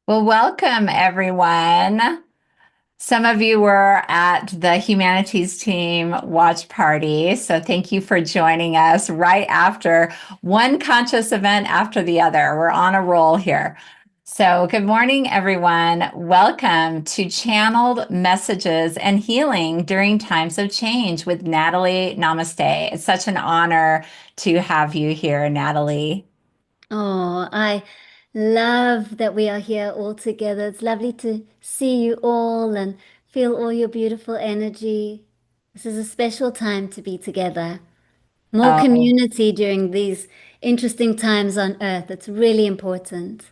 Well, welcome everyone. Some of you were at the Humanities Team watch party, so thank you for joining us right after one conscious event after the other. We're on a roll here. So, good morning, everyone. Welcome to Channeled Messages and Healing During Times of Change with Natalie. Namaste. It's such an honor to have you here, Natalie. Oh, I love that we are here all together. It's lovely to see you all and feel all your beautiful energy. This is a special time to be together. More Oh, community during these interesting times on Earth. It's really important.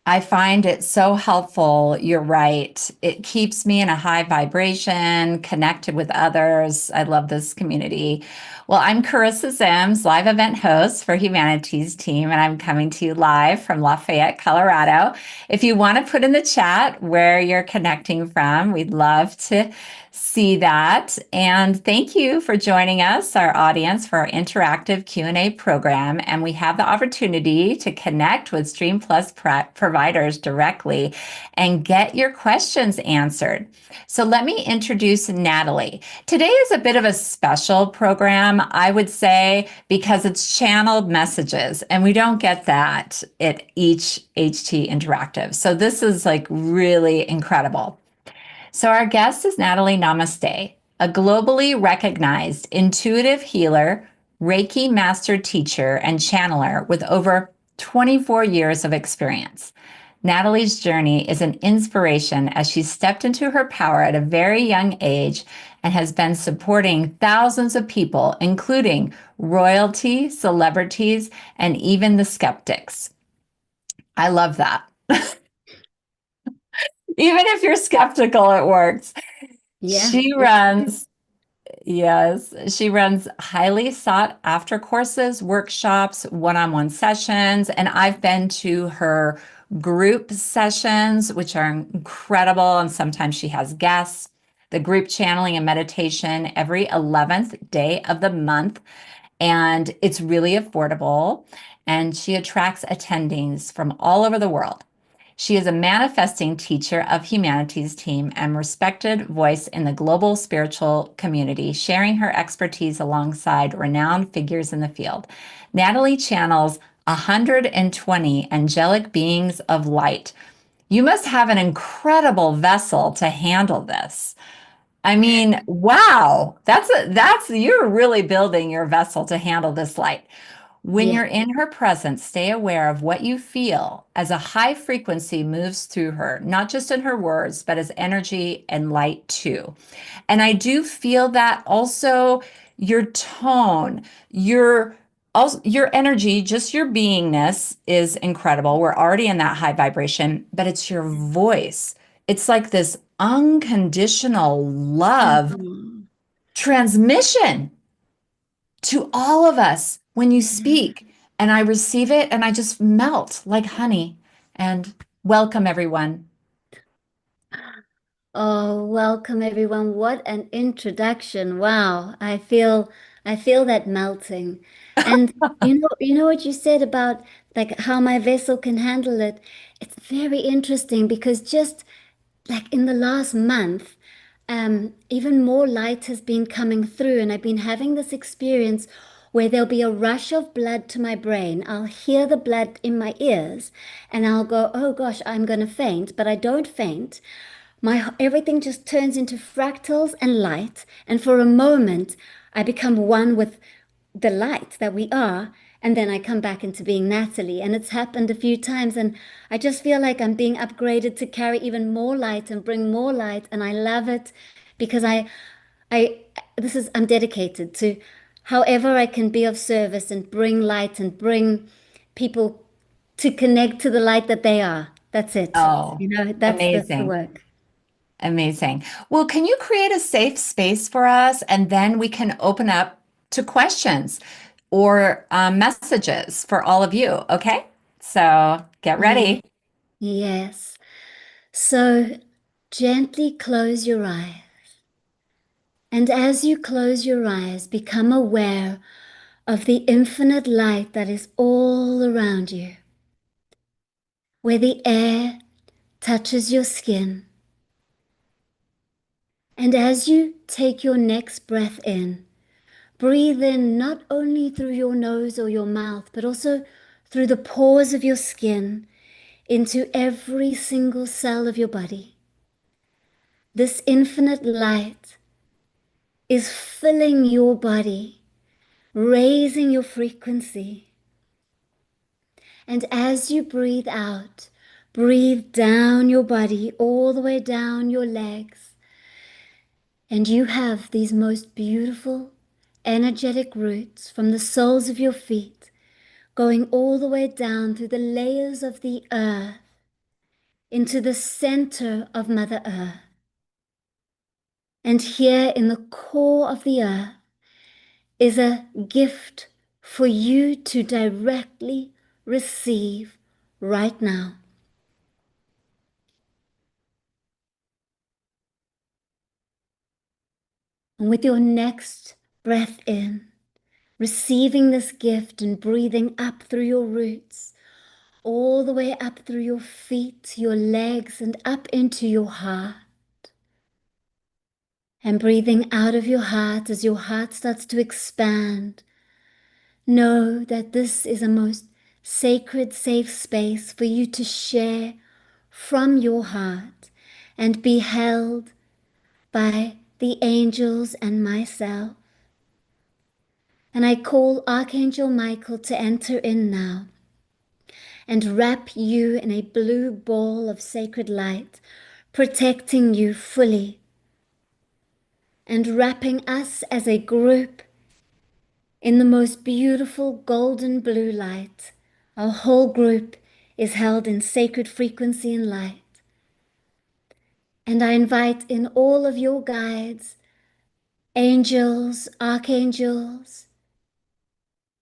I find it so helpful. You're right. It keeps me in a high vibration, connected with others. I love this community. Well, I'm Charissa Sims, live event host for Humanities Team, and I'm coming to you live from Lafayette, Colorado. If you want to put in the chat where you're connecting from, we'd love to see that. And thank you for joining us, our audience, for our interactive Q&A program. And we have the opportunity to connect with Stream Plus providers directly and get your questions answered. So let me introduce Natalie. Today is a bit of a special program, I would say, because it's channeled messages, and we don't get that at each HT Interactive. So this is like really incredible. So, our guest is Natalie Namaste, a globally recognized intuitive healer, Reiki master teacher, and channeler with over 24 years of experience. Natalie's journey is an inspiration as she stepped into her power at a very young age and has been supporting thousands of people, including royalty, celebrities, and even the skeptics. I love that. Even if you're skeptical, it works. Yeah, She it's true. runs Yes, she runs highly sought after courses, workshops, one-on-one sessions, and I've been to her group sessions, which are incredible. And sometimes she has guests. The group channeling and meditation every 11th day of the month. And it's really affordable. And she attracts attendings from all over the world. She is a manifesting teacher of Humanities Team and respected voice in the global spiritual community, sharing her expertise alongside renowned figures in the field. Natalie channels 120 angelic beings of light. You must have an incredible vessel to handle this. I mean, wow, that's you're really building your vessel to handle this light. When Yeah. you're in her presence, stay aware of what you feel as a high frequency moves through her, not just in her words, but as energy and light too. And I do feel that also your tone, your energy, just your beingness is incredible. We're already in that high vibration, but it's your voice. It's like this unconditional love Mhm. transmission to all of us when you Yeah. speak. And I receive it and I just melt like honey. And welcome, everyone. Oh, welcome everyone. What an introduction. Wow. I feel that melting. And you know what you said about like how my vessel can handle it. It's very interesting because just like in the last month, even more light has been coming through, and I've been having this experience where there'll be a rush of blood to my brain. I'll hear the blood in my ears, and I'll go, "Oh gosh, I'm going to faint," but I don't faint. My everything just turns into fractals and light, and for a moment, I become one with the light that we are, and then I come back into being Natalie. And it's happened a few times, and I just feel like I'm being upgraded to carry even more light and bring more light, and I love it because I this is I'm dedicated to however I can be of service and bring light and bring people to connect to the light that they are. That's it. Oh, That's the amazing. work. Amazing. Well, can you create a safe space for us? And then we can open up to questions or messages for all of you. Okay. So get Yeah. ready. Yes. So gently close your eyes. And as you close your eyes, become aware of the infinite light that is all around you, where the air touches your skin. And as you take your next breath in, breathe in not only through your nose or your mouth, but also through the pores of your skin into every single cell of your body. This infinite light is filling your body, raising your frequency. And as you breathe out, breathe down your body, all the way down your legs. And you have these most beautiful, energetic roots from the soles of your feet, going all the way down through the layers of the earth, into the center of Mother Earth. And here in the core of the earth is a gift for you to directly receive right now. And with your next breath in, receiving this gift and breathing up through your roots, all the way up through your feet, your legs, and up into your heart. And breathing out of your heart as your heart starts to expand. Know that this is a most sacred, safe space for you to share from your heart and be held by the angels and myself. And I call Archangel Michael to enter in now and wrap you in a blue ball of sacred light, protecting you fully and wrapping us as a group in the most beautiful golden blue light. Our whole group is held in sacred frequency and light. And I invite in all of your guides, angels, archangels,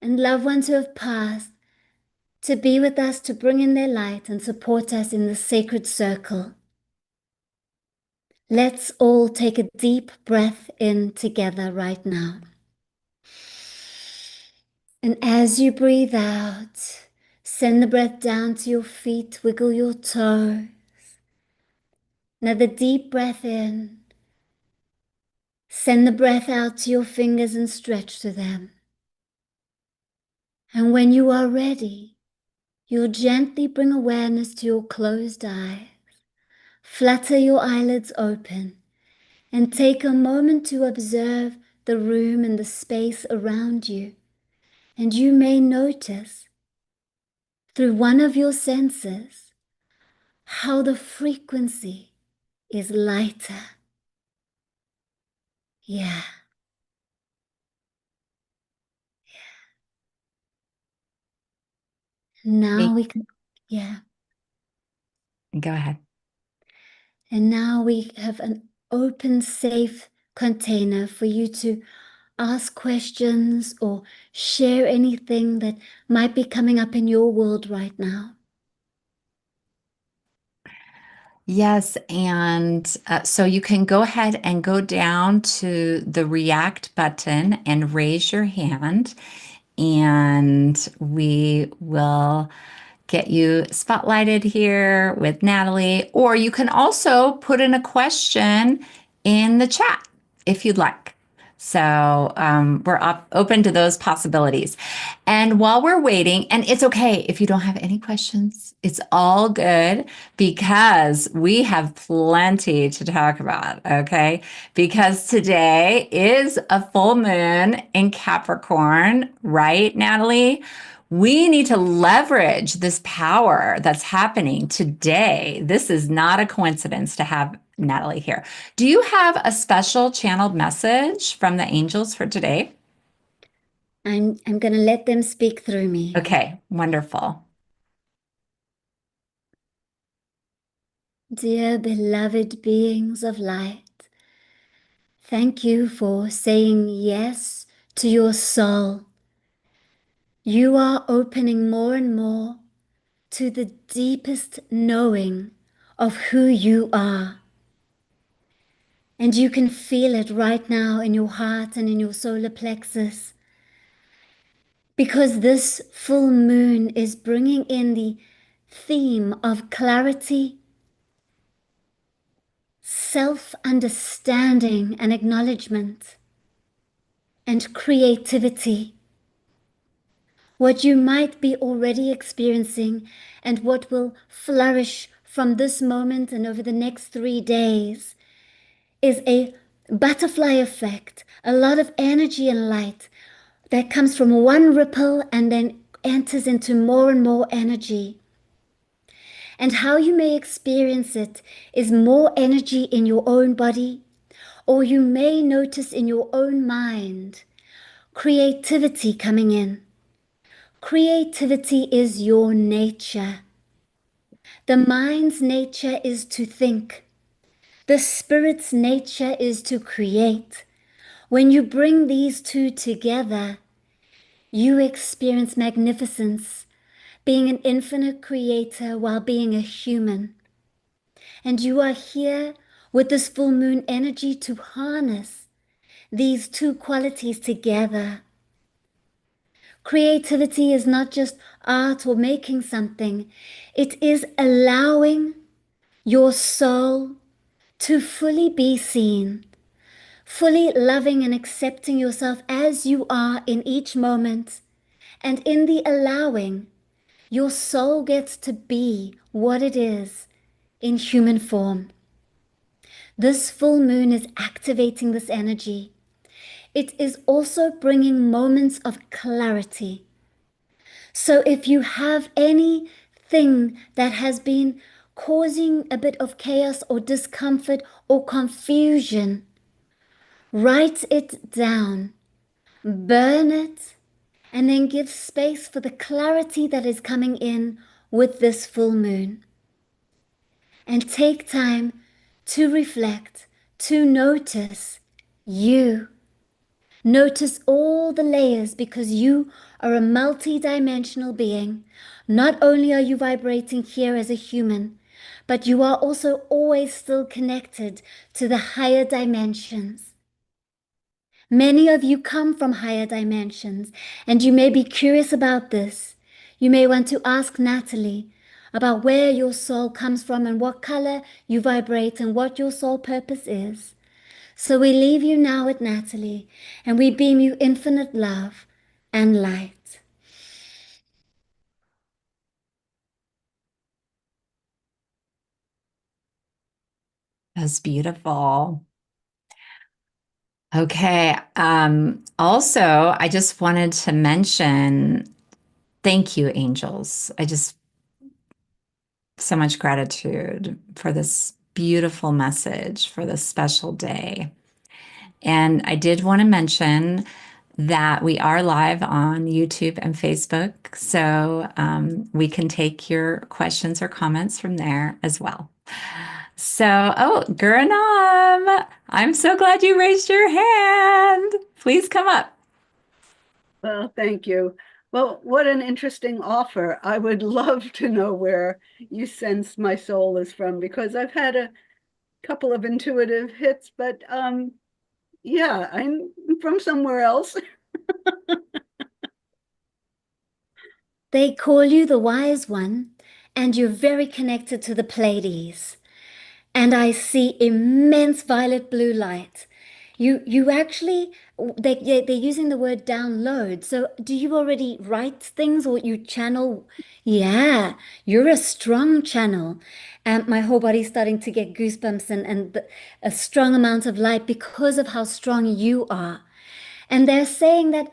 and loved ones who have passed to be with us, to bring in their light and support us in this sacred circle. Let's all take a deep breath in together right now. And as you breathe out, send the breath down to your feet, wiggle your toes. Another deep breath in. Send the breath out to your fingers and stretch to them. And when you are ready, you'll gently bring awareness to your closed eyes. Flutter your eyelids open and take a moment to observe the room and the space around you. And you may notice through one of your senses how the frequency is lighter. Yeah. Now Hey, we can, yeah. go ahead. And now we have an open, safe container for you to ask questions or share anything that might be coming up in your world right now. Yes, and so you can go ahead and go down to the react button and raise your hand, and we will get you spotlighted here with Natalie. Or you can also put in a question in the chat if you'd like. So we're open to those possibilities. And while we're waiting, and it's okay if you don't have any questions, it's all good because we have plenty to talk about, okay? Because today is a full moon in Capricorn, right, Natalie? We need to leverage this power that's happening today. This is not a coincidence to have Natalie here. Do you have a special channeled message from the angels for today? I'm going to let them speak through me. Okay, wonderful. Dear beloved beings of light, thank you for saying yes to your soul. You are opening more and more to the deepest knowing of who you are. And you can feel it right now in your heart and in your solar plexus. Because this full moon is bringing in the theme of clarity self-understanding and acknowledgement and creativity. What you might be already experiencing and what will flourish from this moment and over the next 3 days is a butterfly effect, a lot of energy and light that comes from one ripple and then enters into more and more energy. And how you may experience it is more energy in your own body, or you may notice in your own mind creativity coming in. Creativity is your nature. The mind's nature is to think. The spirit's nature is to create. When you bring these two together, you experience magnificence, being an infinite creator while being a human. And you are here with this full moon energy to harness these two qualities together. Creativity is not just art or making something. It is allowing your soul to fully be seen, fully loving and accepting yourself as you are in each moment. And in the allowing, your soul gets to be what it is in human form. This full moon is activating this energy. It is also bringing moments of clarity. So if you have anything that has been causing a bit of chaos or discomfort or confusion, write it down, burn it, and then give space for the clarity that is coming in with this full moon. And take time to reflect, to notice you. Notice all the layers because you are a multi-dimensional being. Not only are you vibrating here as a human, but you are also always still connected to the higher dimensions. Many of you come from higher dimensions, and you may be curious about this. You may want to ask Natalie about where your soul comes from and what color you vibrate and what your soul purpose is. So we leave you now with Natalie, and we beam you infinite love and light. That's beautiful. Okay. Also, I just wanted to mention thank you, angels. I just so much gratitude for this beautiful message for this special day. And I did want to mention that we are live on YouTube and Facebook. So we can take your questions or comments from there as well. So, oh, Guranam, I'm so glad you raised your hand. Please come up. Well, thank you. Well, what an interesting offer. I would love to know where you sense my soul is from because I've had a couple of intuitive hits, but yeah, I'm from somewhere else. They call you the wise one, and you're very connected to the Pleiades. And I see immense violet blue light. You actually they're using the word download. So do you already write things or you channel? Yeah, you're a strong channel. And my whole body's starting to get goosebumps and a strong amount of light because of how strong you are. And they're saying that,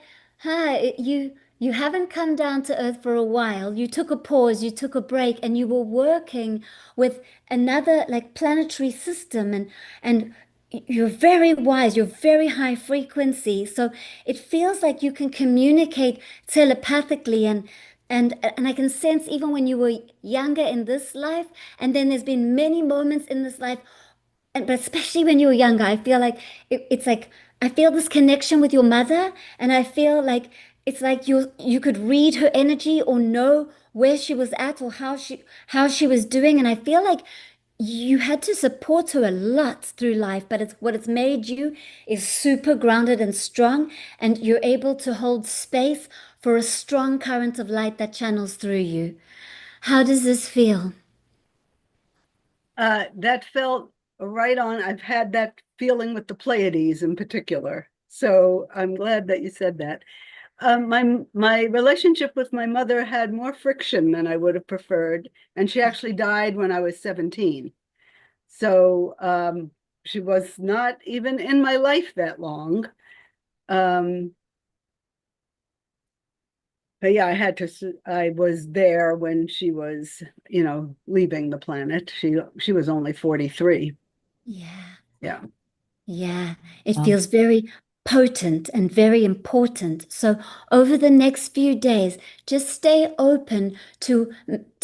you haven't come down to earth for a while. You took a pause, you took a break, and you were working with another like planetary system and you're very wise, you're very high frequency. So it feels like you can communicate telepathically and I can sense even when you were younger in this life, and then there's been many moments in this life and but especially when you were younger, I feel like it's like I feel this connection with your mother, and I feel like it's like you could read her energy or know where she was at or how she was doing, and I feel like you had to support her a lot through life, but it's made you is super grounded and strong, and you're able to hold space for a strong current of light that channels through you. How does this feel? That felt right on. I've had that feeling with the Pleiades in particular. So I'm glad that you said that. My relationship with my mother had more friction than I would have preferred, and she actually died when I was 17. So she was not even in my life that long. Um, but yeah, I was there when she was, leaving the planet. She was only 43. Yeah. Yeah. Yeah, it Um, feels very potent and very important. So over the next few days, just stay open to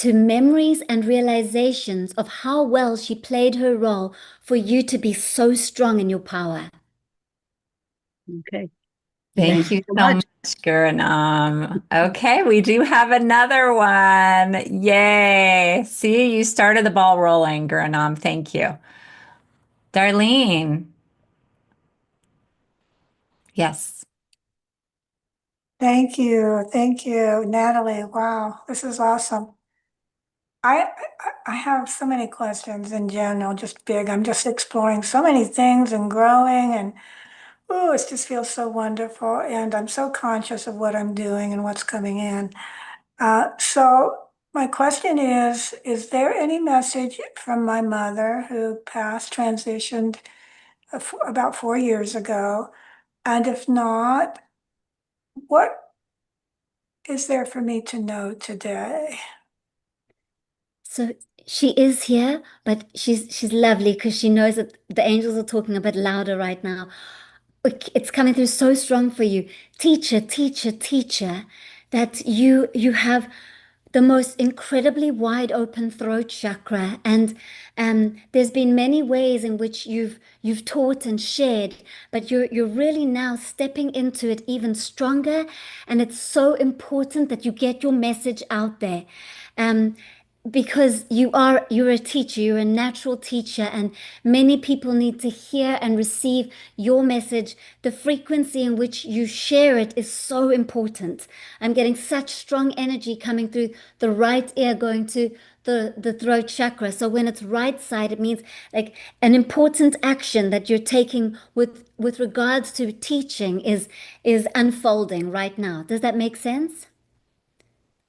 memories and realizations of how well she played her role for you to be so strong in your power. Okay. Thank Thank Yeah. you you so so much. much, Gurinam. Okay, we do have another one. Yay. See, you started the ball rolling, Gurinam. Thank you. Darlene. Yes. Thank you, Natalie. Wow, this is awesome. I have so many questions in general, just big. I'm just exploring so many things and growing, and oh, it just feels so wonderful. And I'm so conscious of what I'm doing and what's coming in. So my question is there any message from my mother who passed, transitioned about 4 years ago? And if not, what is there for me to know today? So she is here, but she's lovely because she knows that the angels are talking a bit louder right now. It's coming through so strong for you. Teacher, teacher, teacher, that you have the most incredibly wide open throat chakra. And there's been many ways in which you've taught and shared, but you're really now stepping into it even stronger. And it's so important that you get your message out there. Um, because you're a teacher, you're a natural teacher, and many people need to hear and receive your message. The frequency in which you share it is so important. I'm getting such strong energy coming through the right ear going to the throat chakra. So when it's right side, it means like an important action that you're taking with regards to teaching is unfolding right now. Does that make sense?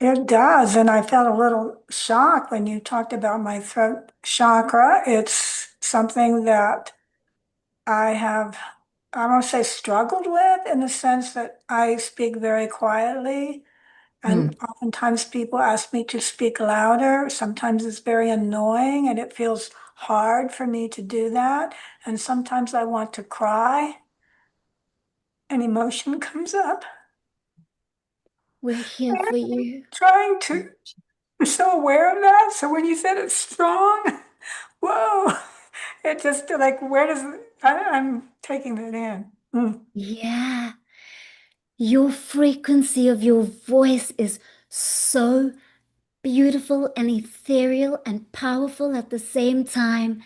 It does, and I felt a little shocked when you talked about my throat chakra. It's something that I have, I won't say struggled with in the sense that I speak very quietly, Hmm. and oftentimes people ask me to speak louder. Sometimes it's very annoying, and it feels hard for me to do that. And sometimes I want to cry, and emotion comes up. We're here for you. Trying to, I'm so aware of that. So when you said it's strong, whoa, it just like, where does, I'm taking that in. Mm. Yeah. Your frequency of your voice is so beautiful and ethereal and powerful at the same time.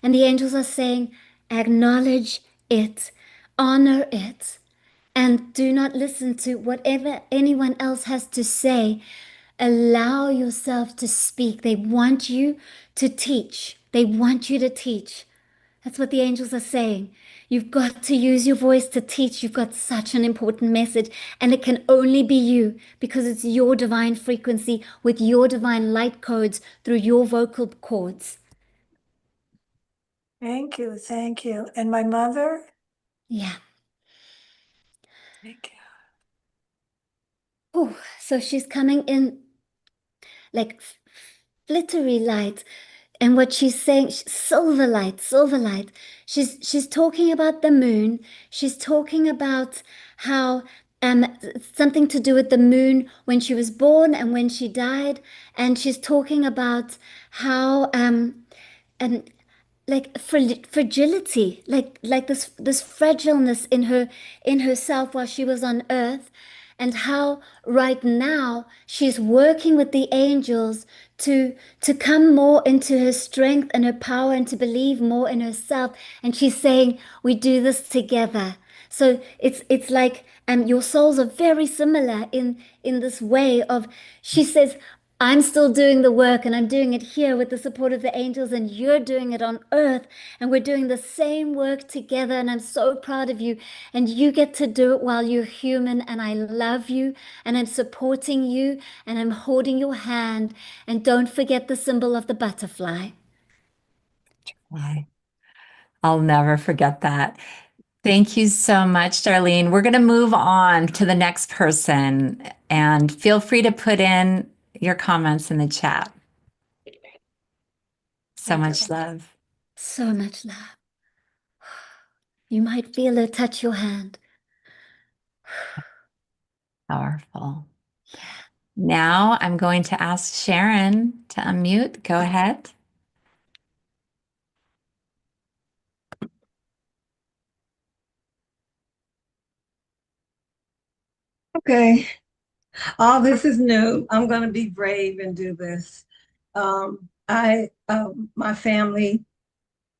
And the angels are saying, acknowledge it, honor it, and do not listen to whatever anyone else has to say. Allow yourself to speak. They want you to teach. They want you to teach. That's what the angels are saying. You've got to use your voice to teach. You've got such an important message, and it can only be you because it's your divine frequency with your divine light codes through your vocal cords. Thank you, thank you. And my mother, Yeah. thank you. Oh, so she's coming in like glittery light. And what she's saying, silver light, silver light. She's talking about the moon. She's talking about how something to do with the moon when she was born and when she died. And she's talking about how and like fragility, like this fragileness in herself while she was on earth, and how right now she's working with the angels to come more into her strength and her power and to believe more in herself. And she's saying we do this together. So it's like your souls are very similar in this way of, she says, I'm still doing the work and I'm doing it here with the support of the angels, and you're doing it on earth, and we're doing the same work together. And I'm so proud of you. And you get to do it while you're human. And I love you and I'm supporting you and I'm holding your hand. And don't forget the symbol of the butterfly. Why? I'll never forget that. Thank you so much, Darlene. We're going to move on to the next person, and feel free to put in your comments in the chat. So much love. So much love. You might feel her touch your hand. Powerful. Now I'm going to ask Sharon to unmute. Go ahead. Okay. All this is new. I'm going to be brave and do this. My family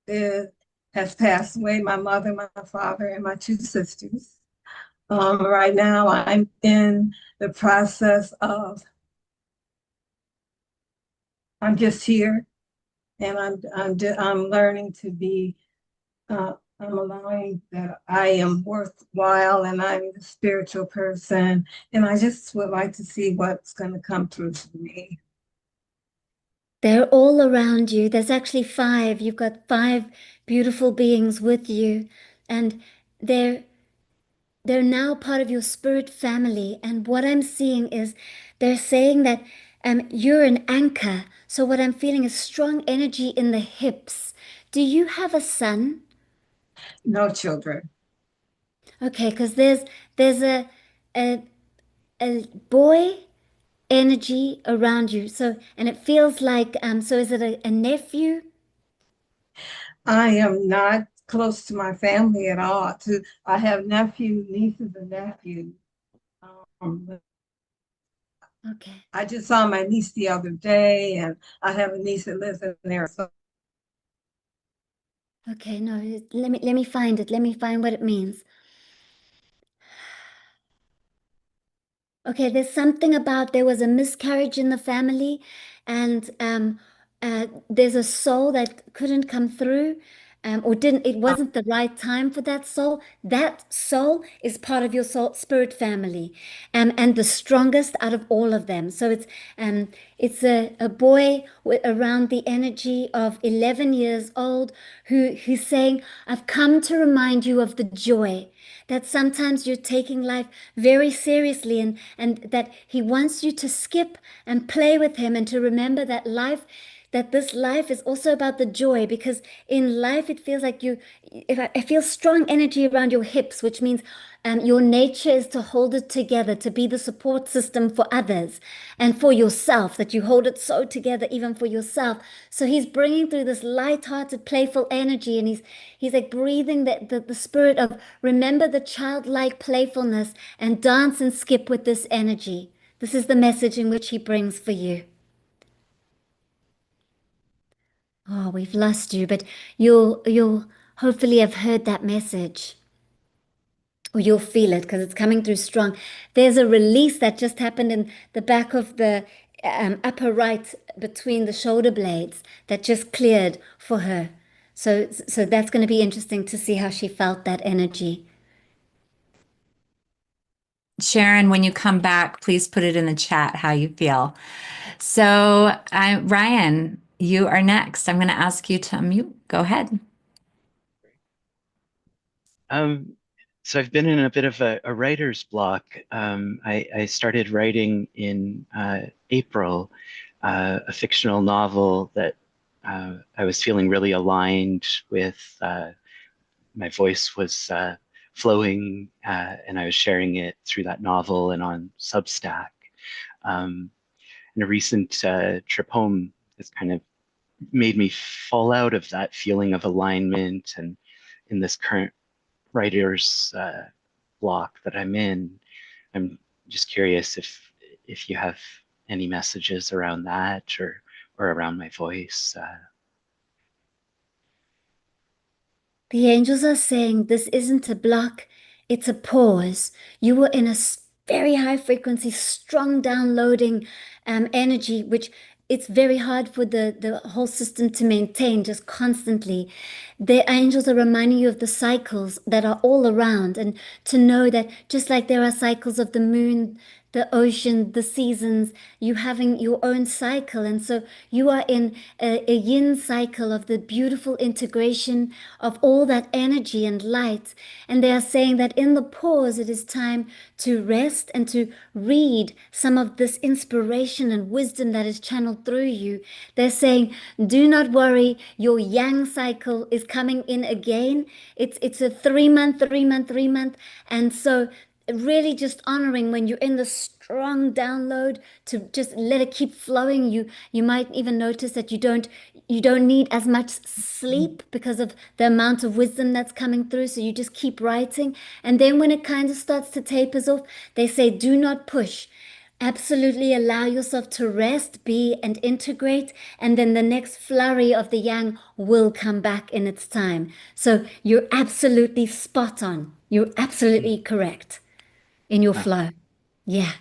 has passed away, my mother, my father, and my two sisters. Right now, I'm in the process of, I'm just here, and I'm learning to be, I'm allowing that I am worthwhile and I'm a spiritual person, and I just would like to see what's going to come through for me. They're all around you. There's actually 5. You've got 5 beautiful beings with you, and they're now part of your spirit family. And what I'm seeing is they're saying that you're an anchor. So what I'm feeling is strong energy in the hips. Do you have a son? No children. Okay, because there's a a boy energy around you. So, and it feels like so is it a nephew? I am not close to my family at all. I have nephews, nieces, and nephews. Okay. I just saw my niece the other day, and I have a niece that lives in there. So Okay, no, let me find it. Let me find what it means. Okay, there's something about there was a miscarriage in the family, and there's a soul that couldn't come through, or didn't. It wasn't the right time for that soul. That soul is part of your soul spirit family, and the strongest out of all of them. So it's a boy with around the energy of 11 years old who's saying, "I've come to remind you of the joy." That sometimes you're taking life very seriously, and that he wants you to skip and play with him and to remember that this life is also about the joy, because in life it feels like I feel strong energy around your hips, which means your nature is to hold it together, to be the support system for others and for yourself, that you hold it so together even for yourself. So he's bringing through this light-hearted, playful energy, and he's like breathing the spirit of remember the childlike playfulness and dance and skip with this energy. This is the message in which he brings for you. Oh, we've lost you, but you'll hopefully have heard that message. Or you'll feel it because it's coming through strong. There's a release that just happened in the back of the upper right between the shoulder blades that just cleared for her. So that's going to be interesting to see how she felt that energy. Sharon, when you come back, please put it in the chat how you feel. So, Ryan, you are next. I'm going to ask you to unmute. Go ahead. So I've been in a bit of a writer's block. I started writing in April, a fictional novel that I was feeling really aligned with. My voice was flowing, and I was sharing it through that novel and on Substack. And a recent trip home has kind of made me fall out of that feeling of alignment, and in this current writer's block that I'm in, I'm just curious if you have any messages around that or around my voice. The angels are saying this isn't a block, it's a pause. You were in a very high frequency, strong downloading energy, which it's very hard for the whole system to maintain just constantly. The angels are reminding you of the cycles that are all around, and to know that just like there are cycles of the moon, the ocean, the seasons, you having your own cycle. And so you are in a yin cycle of the beautiful integration of all that energy and light. And they are saying that in the pause, it is time to rest and to read some of this inspiration and wisdom that is channeled through you. They're saying, do not worry, your yang cycle is coming in again. It's a 3 month, 3 month, 3 month. And so really just honoring when you're in the strong download to just let it keep flowing. You might even notice that you don't need as much sleep because of the amount of wisdom that's coming through, so you just keep writing. And then when it kind of starts to tapers off, they say do not push. Absolutely allow yourself to rest, be, and integrate, and then the next flurry of the yang will come back in its time. So you're absolutely spot on. You're absolutely correct in your Wow. flow. Yeah.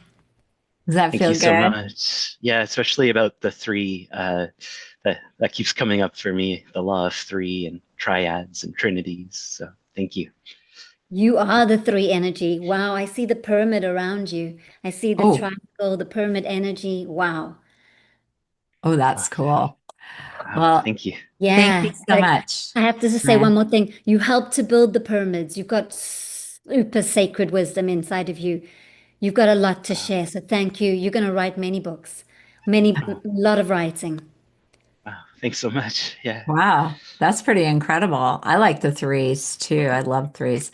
Does that Thank feel you so good? much. Yeah, especially about the three that keeps coming up for me, the law of three and triads and trinities. So thank you. You are the three energy. Wow. I see the pyramid around you. I see the Oh, triangle, the pyramid energy. Wow. oh, that's Wow. cool. Wow, Well, thank you. thank you Yeah. so Like much, I have to just say Ryan. one more thing. You helped to build the pyramids. You've got super sacred wisdom inside of you. You've got a lot to Wow, share. So thank you. You're going to write many books, many, wow, lot of writing. wow. Thanks so much. Yeah. Wow, that's pretty incredible. I like the threes too. I love threes.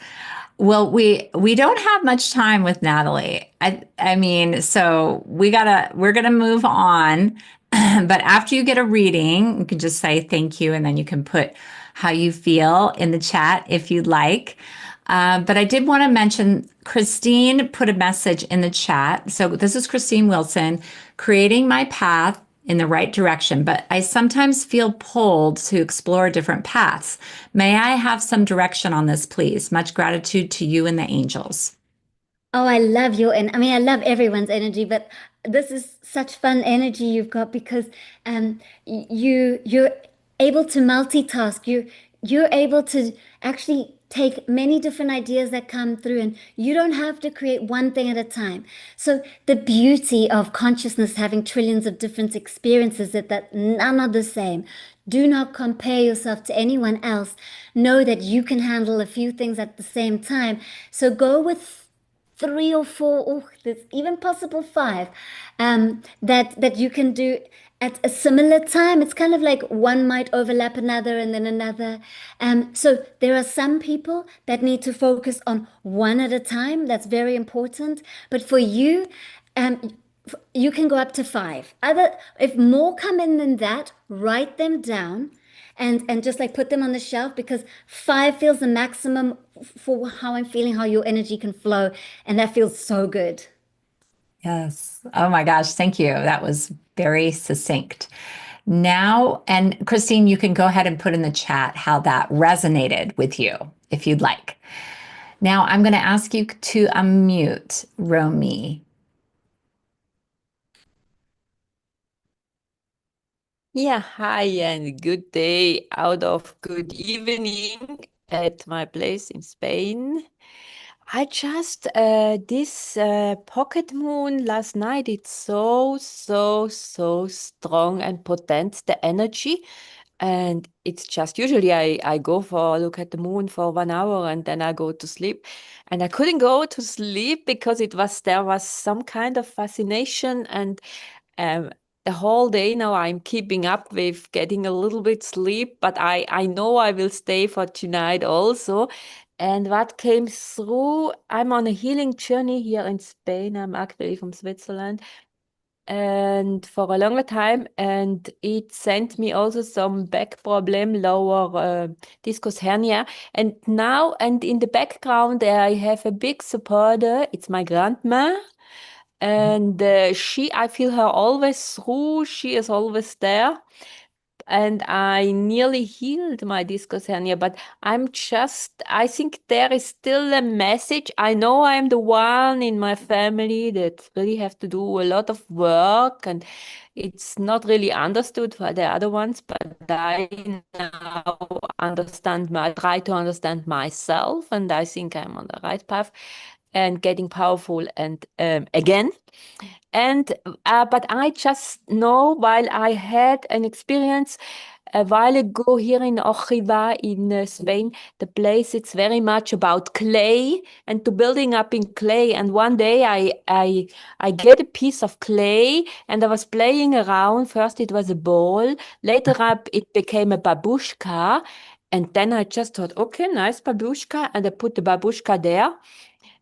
Well, we don't have much time with Natalie. I mean, so we're gonna move on. But after you get a reading, you can just say thank you, and then you can put how you feel in the chat if you'd like. But I did want to mention Christine put a message in the chat. So this is Christine Wilson, creating my path in the right direction, but I sometimes feel pulled to explore different paths. May I have some direction on this, please? Much gratitude to you and the angels. Oh, I love your, and I mean, I love everyone's energy, but this is such fun energy you've got because you're able to multitask. You're able to actually take many different ideas that come through, and you don't have to create one thing at a time. So the beauty of consciousness having trillions of different experiences that none are the same. Do not compare yourself to anyone else. Know that you can handle a few things at the same time. So go with three or four, oh, there's even possible five, that you can do at a similar time. It's kind of like one might overlap another and then another. So there are some people that need to focus on one at a time. That's very important. But for you, you can go up to five. If more come in than that, write them down and just like put them on the shelf, because five feels the maximum for how I'm feeling, how your energy can flow, and that feels so good. Yes. Oh my gosh, thank you. That was very succinct. Now, and Christine, you can go ahead and put in the chat how that resonated with you if you'd like. Now, I'm going to ask you to unmute Romy. Yeah, hi and good day out of good evening at my place in Spain. I just this pocket moon last night, it's so strong and potent, the energy. And it's just usually I go for a look at the moon for 1 hour and then I go to sleep. And I couldn't go to sleep because there was some kind of fascination and um the whole day now I'm keeping up with getting a little bit sleep, but I know I will stay for tonight also. And what came through, I'm on a healing journey here in Spain. I'm actually from Switzerland and for a longer time, and it sent me also some back problem, lower discus hernia. And now, and in the background, I have a big supporter. It's my grandma. And I feel her always through. She is always there. and I nearly healed my discus hernia, but I think there is still a message. I know I'm the one in my family that really have to do a lot of work, and it's not really understood by the other ones, but I now try to understand myself, and I think I'm on the right path and getting powerful and again. And but I just know, while I had an experience a while ago here in Ojiva in Spain, the place it's very much about clay and to building up in clay. And one day I get a piece of clay and I was playing around. First it was a ball, later up it became a babushka. And then I just thought, okay, nice babushka, and I put the babushka there.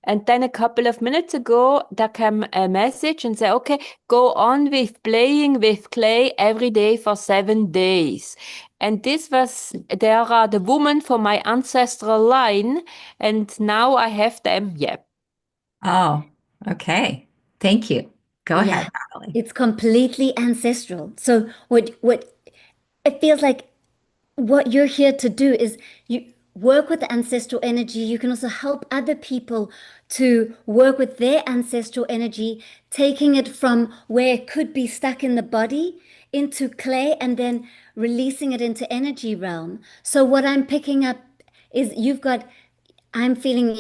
And then a couple of minutes ago, there came a message and said, okay, go on with playing with clay every day for 7 days. And there are the women from my ancestral line, and now I have them. Yeah. Oh, okay. Thank you. Go Yeah. ahead, Natalie. It's completely ancestral. So what it feels like what you're here to do is you work with the ancestral energy. You can also help other people to work with their ancestral energy, taking it from where it could be stuck in the body into clay and then releasing it into energy realm. So what I'm picking up is I'm feeling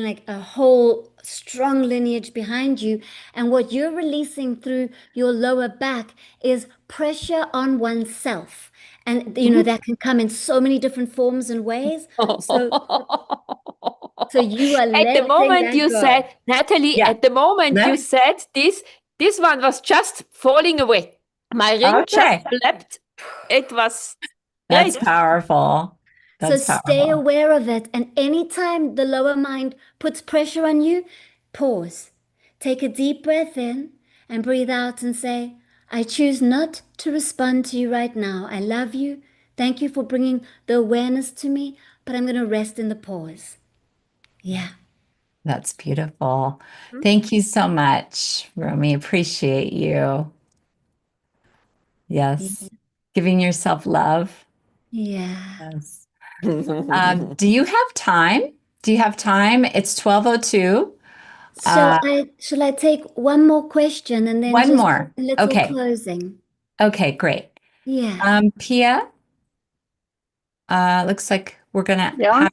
like a whole strong lineage behind you. And what you're releasing through your lower back is pressure on oneself. And that can come in so many different forms and ways. So you are At the letting moment that you go. said, Natalie, Yeah. at the moment you Let- said this one was just falling away. My ring just Okay. flapped. It was That's great. powerful. So That's stay powerful. aware of it. And anytime the lower mind puts pressure on you, pause. Take a deep breath in and breathe out and say, I choose not to respond to you right now. I love you. Thank you for bringing the awareness to me, but I'm going to rest in the pause. Yeah. That's beautiful. Thank you so much, Romy. Appreciate you. Yes. Giving yourself love. Yeah. Yes. Do you have time? Do you have time? It's 12:02. Shall I take one more question and then One just more. a little Okay. closing? Okay, great. Yeah. Pia, looks like we're gonna Yeah, have,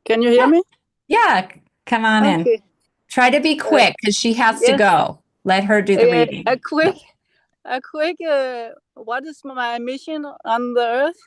can you hear yeah, me? yeah, come on in. Okay. Try to be quick because she has to Yes. go. Let her do the reading. A quick. What is my mission on the earth?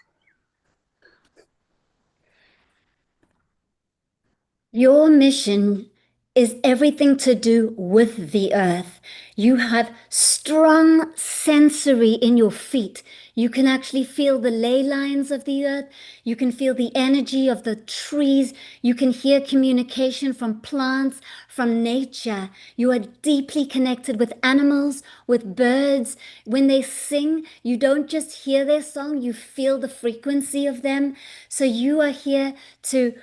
Your mission is everything to do with the earth. You have strong sensory in your feet. You can actually feel the ley lines of the earth. You can feel the energy of the trees. You can hear communication from plants, from nature. You are deeply connected with animals, with birds. When they sing, you don't just hear their song, you feel the frequency of them. So you are here to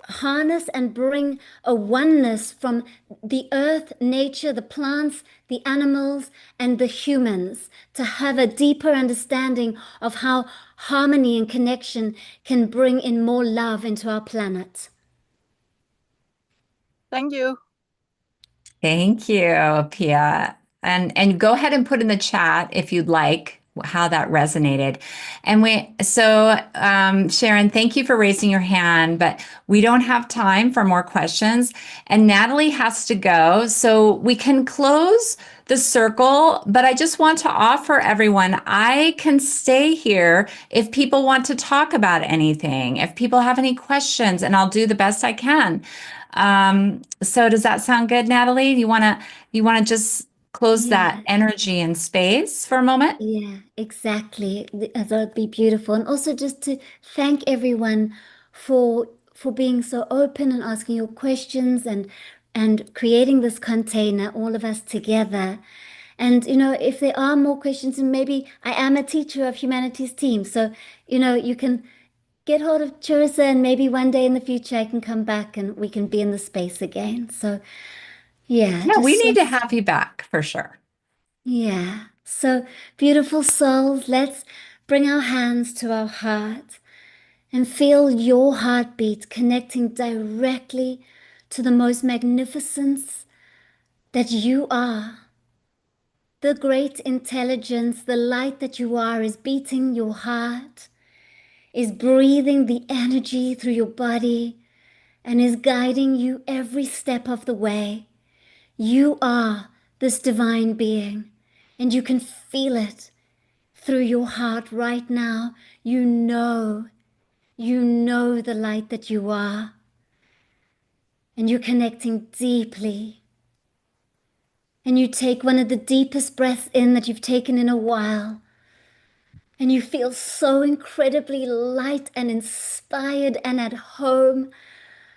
harness and bring a oneness from the earth, nature, the plants, the animals, and the humans to have a deeper understanding of how harmony and connection can bring in more love into our planet. Thank you. Thank you, Pia. And go ahead and put in the chat if you'd like how that resonated. And Sharon, thank you for raising your hand, but we don't have time for more questions. And Natalie has to go, so we can close the circle, but I just want to offer everyone, I can stay here if people want to talk about anything, if people have any questions, and I'll do the best I can. So does that sound good, Natalie? You want to just close that energy and space for a moment? Yeah, exactly. That would be beautiful. And also just to thank everyone for being so open and asking your questions and creating this container, all of us together. And if there are more questions, and maybe I am a teacher of humanities team, so you can get hold of Charissa, and maybe one day in the future I can come back and we can be in the space again. So yeah, Yeah, we just need to have you back for sure. yeah. So beautiful souls, let's bring our hands to our heart and feel your heartbeat connecting directly to the most magnificence that you are. The great intelligence, the light that you are is beating your heart, is breathing the energy through your body, and is guiding you every step of the way. You are this divine being, and you can feel it through your heart right now. You know the light that you are, and you're connecting deeply. And you take one of the deepest breaths in that you've taken in a while, and you feel so incredibly light and inspired and at home,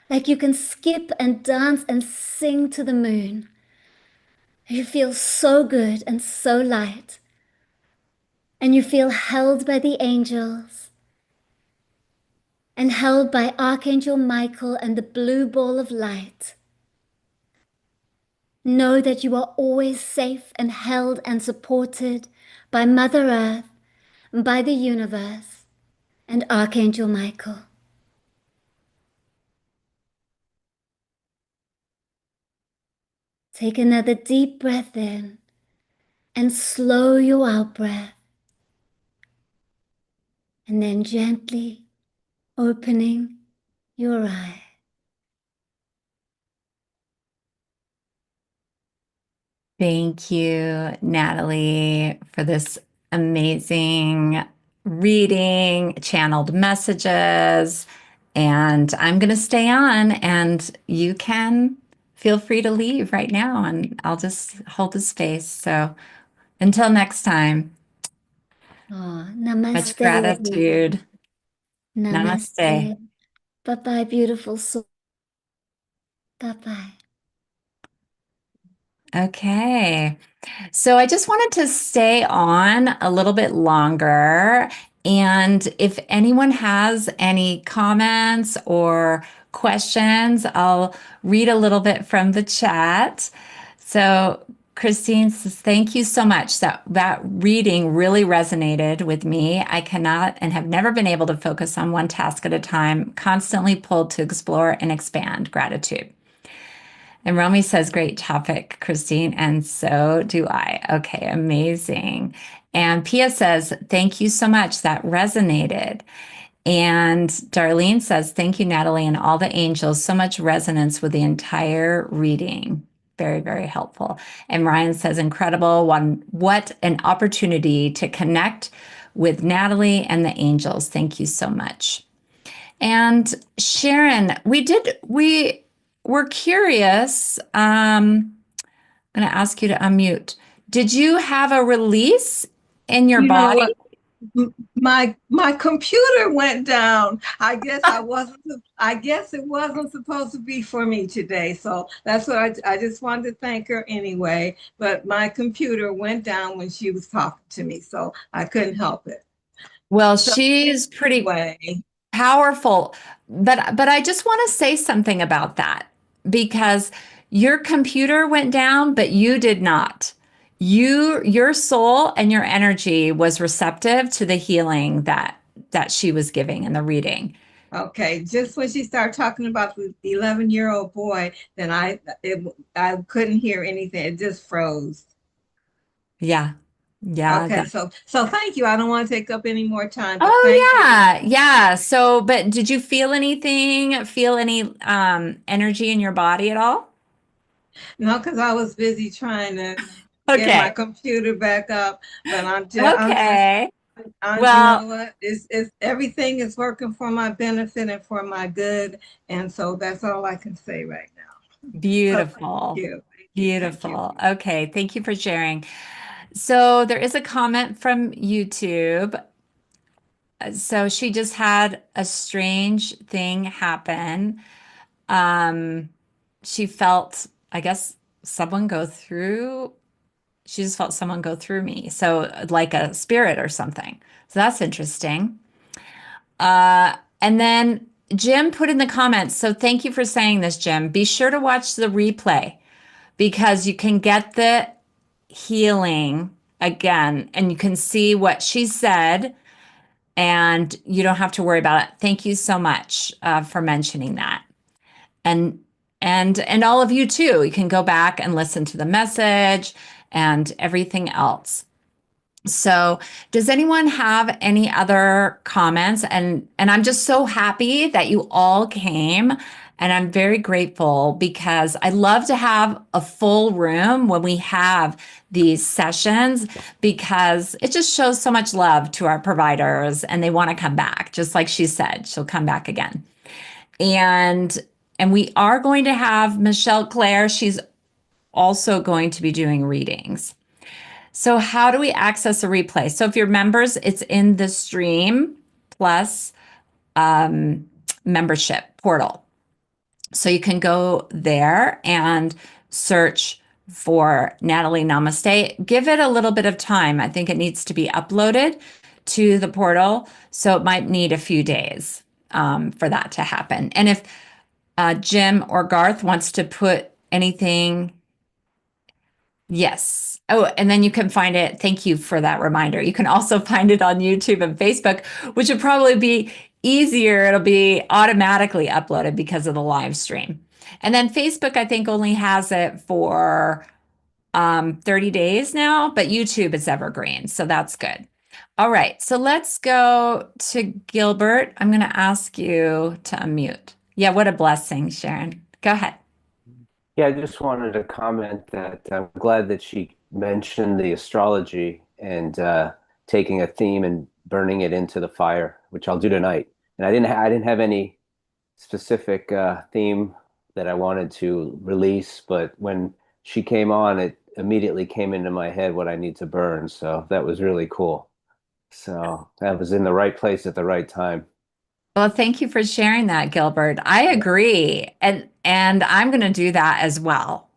like you can skip and dance and sing to the moon. You feel so good and so light, and you feel held by the angels and held by Archangel Michael and the blue ball of light. Know that you are always safe and held and supported by Mother Earth, by the universe, and Archangel Michael. Take another deep breath in and slow your out breath, and then gently opening your eyes. Thank you, Natalie, for this amazing reading, channeled messages. And I'm going to stay on, and you can feel free to leave right now, and I'll just hold the space. So until next time, Oh, much namaste, everyone. gratitude. Namaste. Namaste. Bye-bye, beautiful soul. Bye-bye. Okay. So I just wanted to stay on a little bit longer. And if anyone has any comments or questions, I'll read a little bit from the chat. So Christine says, thank you so much. That reading really resonated with me. I cannot and have never been able to focus on one task at a time, constantly pulled to explore and expand. Gratitude. And Romy says, great topic, Christine. And so do I. Okay, amazing. And Pia says, thank you so much. That resonated. And Darlene says, thank you, Natalie, and all the angels. So much resonance with the entire reading. Very, very helpful. And Ryan says, incredible. What an opportunity to connect with Natalie and the angels. Thank you so much. And Sharon, we're curious. I'm going to ask you to unmute. Did you have a release in your You know body? what? My computer went down. I guess it wasn't supposed to be for me today. So that's what I just wanted to thank her anyway. But my computer went down when she was talking to me, so I couldn't help it. Well, So she's pretty anyway, powerful, but I just want to say something about that, because your computer went down, but you did not. Your soul and your energy was receptive to the healing that she was giving in the reading. okay, just when she started talking about the 11-year-old boy, then I couldn't hear anything. It just froze. Yeah. Yeah. Okay, so thank you. I don't want to take up any more time, but Oh thank you. yeah. Yeah. So, but did you feel anything? Feel any energy in your body at all? No, because I was busy trying to get my Okay. computer back up, but I'm Okay. you Well, know what? It's everything is working for my benefit and for my good, and so that's all I can say right now. So beautiful. thank you. Beautiful. Okay. Thank you for sharing. So there is a comment from YouTube. So she just had a strange thing happen. She felt, I guess, she just felt someone go through me. So like a spirit or something. So that's interesting. And then Jim put in the comments. So thank you for saying this, Jim. Be sure to watch the replay, because you can get the healing again, and you can see what she said and you don't have to worry about it. Thank you so much for mentioning that. And all of you too. You can go back and listen to the message and everything else. So, does anyone have any other comments? And I'm just so happy that you all came, and I'm very grateful because I love to have a full room when we have these sessions, because it just shows so much love to our providers and they want to come back. Just like she said, she'll come back again. And we are going to have Michelle Claire. She's also going to be doing readings. So how do we access a replay? So if you're members, it's in the Stream Plus membership portal. So you can go there and search for Natalie Namaste. Give it a little bit of time. I think it needs to be uploaded to the portal, so it might need a few days for that to happen. And if Jim or Garth wants to put anything, yes. Oh, and then you can find it. Thank you for that reminder. You can also find it on YouTube and Facebook, which would probably be easier. It'll be automatically uploaded because of the live stream. And then Facebook, I think, only has it for 30 days now, but YouTube is evergreen. So that's good. All right. So let's go to Gilbert. I'm going to ask you to unmute. Yeah, what a blessing, Sharon. Go ahead. Yeah, I just wanted to comment that I'm glad that she mentioned the astrology and taking a theme and burning it into the fire, which I'll do tonight. And I didn't have any specific theme that I wanted to release, but when she came on, it immediately came into my head what I need to burn. So that was really cool. So that was in the right place at the right time. Well, thank you for sharing that, Gilbert. I agree. And I'm going to do that as well.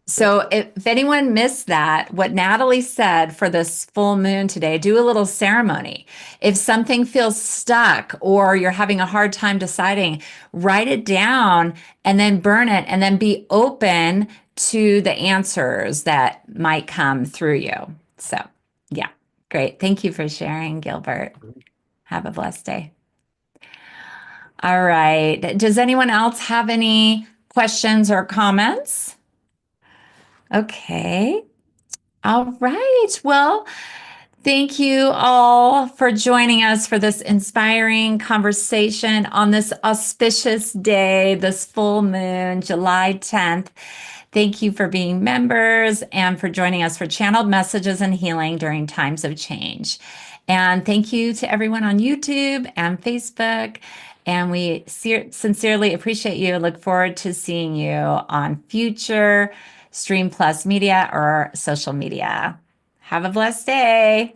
So if anyone missed that, what Natalie said for this full moon today, do a little ceremony. If something feels stuck or you're having a hard time deciding, write it down and then burn it, and then be open to the answers that might come through you. So yeah, great. Thank you for sharing, Gilbert. Have a blessed day. All right. Does anyone else have any questions or comments? Okay. All right. Well, thank you all for joining us for this inspiring conversation on this auspicious day, this full moon, July 10th. Thank you for being members and for joining us for channeled messages and healing during times of change. And thank you to everyone on YouTube and Facebook. And we sincerely appreciate you. Look forward to seeing you on future Stream Plus media or social media. Have a blessed day.